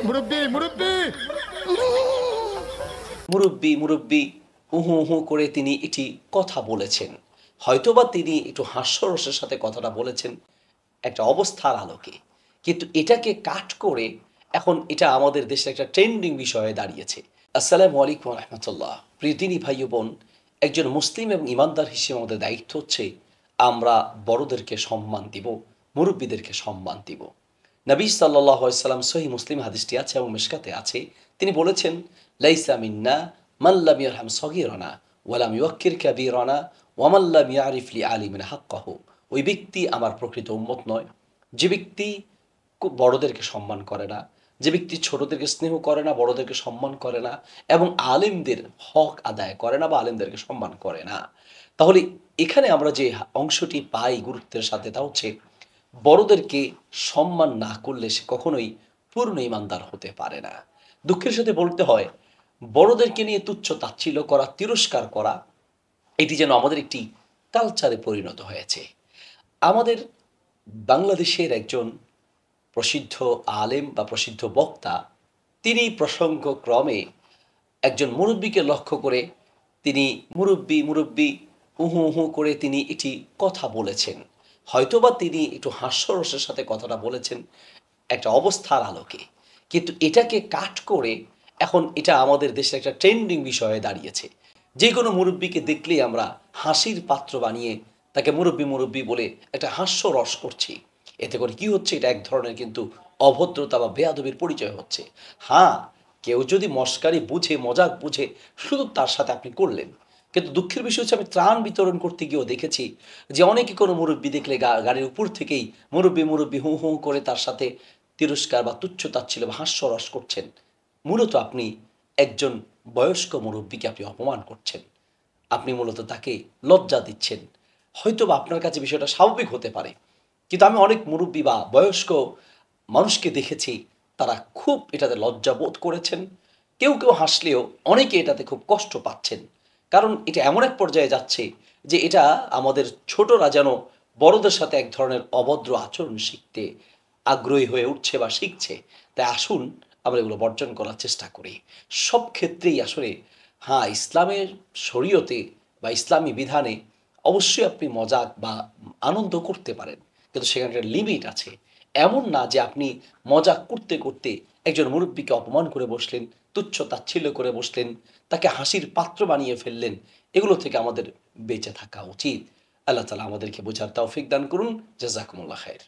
মুরব্বি মুরব্বি মুরব্বি মুরব্বি উহু উহু করে তিনি এটি কথা বলেছেন। হয়তোবা তিনি একটু হাস্যরসের সাথে কথাটা বলেছেন একটা অবস্থার আলোকে। কিন্তু এটাকে কাট করে এখন এটা আমাদের দেশের একটা ট্রেন্ডিং বিষয়ে দাঁড়িয়েছে। আসসালামু আলাইকুম ওয়া রাহমাতুল্লাহ। প্রিয় দিনী ভাই ও বোন, একজন মুসলিম এবং ঈমানদার হিসেবে আমাদের দায়িত্ব হচ্ছে আমরা বড়দেরকে সম্মান দিব, মুরব্বিদেরকে সম্মান দিব। নবী সাল্লাল্লাহু আলাইহি সাল্লাম সহিহ মুসলিম হাদিসটি আছে এবং মিশকাতে আছে। তিনি বলেছেন, লাইসা মিন্না মান লাম ইয়ারহাম সগীরানা ওয়া লাম ইউক্কির কাবীরানা ওয়া মান লাম ইয়ারিফ লি আলিমিন হাক্কাহু। ওই ব্যক্তি আমার প্রকৃত উম্মত নয় যে ব্যক্তি বড়দেরকে সম্মান করে না, যে ব্যক্তি ছোটদেরকে স্নেহ করে না, বড়দেরকে সম্মান করে না এবং আলেমদের হক আদায় করে না বা আলেমদেরকে সম্মান করে না। তাহলে এখানে আমরা যে অংশটি পাই গুরুত্বের সাথে তা হচ্ছে বড়দেরকে সম্মান না করলে সে কখনোই পূর্ণ ঈমানদার হতে পারে না। দুঃখের সাথে বলতে হয়, বড়দেরকে নিয়ে তুচ্ছ তাচ্ছিল্য করা, তিরস্কার করা, এটি যেন আমাদের একটি কালচারে পরিণত হয়েছে। আমাদের বাংলাদেশের একজন প্রসিদ্ধ আলেম বা প্রসিদ্ধ বক্তা, তিনি প্রসঙ্গক্রমে একজন মুরব্বীকে লক্ষ্য করে তিনি মুরব্বি মুরব্বি উহু উহু করে তিনি এটি কথা বলেছেন। হয়তোবা তিনি একটু হাস্যরসের সাথে কথাটা বলেছেন একটা অবস্থার আলোকে। কিন্তু এটাকে কাট করে এখন এটা আমাদের দেশের একটা ট্রেন্ডিং বিষয়ে দাঁড়িয়েছে। যে কোনো মুরব্বিকে দেখলেই আমরা হাসির পাত্র বানিয়ে তাকে মুরব্বি মুরব্বি বলে একটা হাস্যরস করছি। এতে করে কি হচ্ছে, এটা এক ধরনের কিন্তু অভদ্রতা বা বেয়াদবির পরিচয় হচ্ছে। হ্যাঁ, কেউ যদি মস্কারি বুঝে, মজাক বুঝে, শুধু তার সাথে আপনি করলেন। কিন্তু দুঃখের বিষয় হচ্ছে, আমি ত্রাণ বিতরণ করতে গিয়েও দেখেছি যে অনেকে কোনো মুরব্বি দেখলে গাড়ির উপর থেকেই মুরব্বি মুরব্বি হু হু করে তার সাথে তিরস্কার বা তুচ্ছ তাচ্ছিল্য বা হাস্যরস করছেন। মূলত আপনি একজন বয়স্ক মুরব্বিকে আপনি অপমান করছেন। আপনি মূলত তাকে লজ্জা দিচ্ছেন। হয়তোবা আপনার কাছে বিষয়টা স্বাভাবিক হতে পারে। কিন্তু আমি অনেক মুরব্বি বা বয়স্ক মানুষকে দেখেছি, তারা খুব এটাতে লজ্জা বোধ করেছেন। কেউ কেউ হাসলেও অনেকে এটাতে খুব কষ্ট পাচ্ছেন। কারণ এটা এমন এক পর্যায়ে যাচ্ছে যে এটা আমাদের ছোটরা যেন বড়দের সাথে এক ধরনের অভদ্র আচরণ শিখতে আগ্রহী হয়ে উঠছে বা শিখছে। তাই আসুন আমরা এগুলো বর্জন করার চেষ্টা করি। সব ক্ষেত্রেই আসলে হ্যাঁ, ইসলামের শরীয়তে বা ইসলামী বিধানে অবশ্যই আপনি মজাক বা আনন্দ করতে পারেন, কিন্তু সেখানে একটা লিমিট আছে। এমন না যে আপনি মজাক করতে করতে একজন মুরব্বীকে অপমান করে বসলেন, তুচ্ছ তাচ্ছিল্য করে বসলেন, তাকে হাসির পাত্র বানিয়ে ফেললেন। এগুলো থেকে আমাদের বেঁচে থাকা উচিত। আল্লাহ তাআলা আমাদেরকে বোঝার তৌফিক দান করুন। জাযাকুমুল্লাহ খাইর।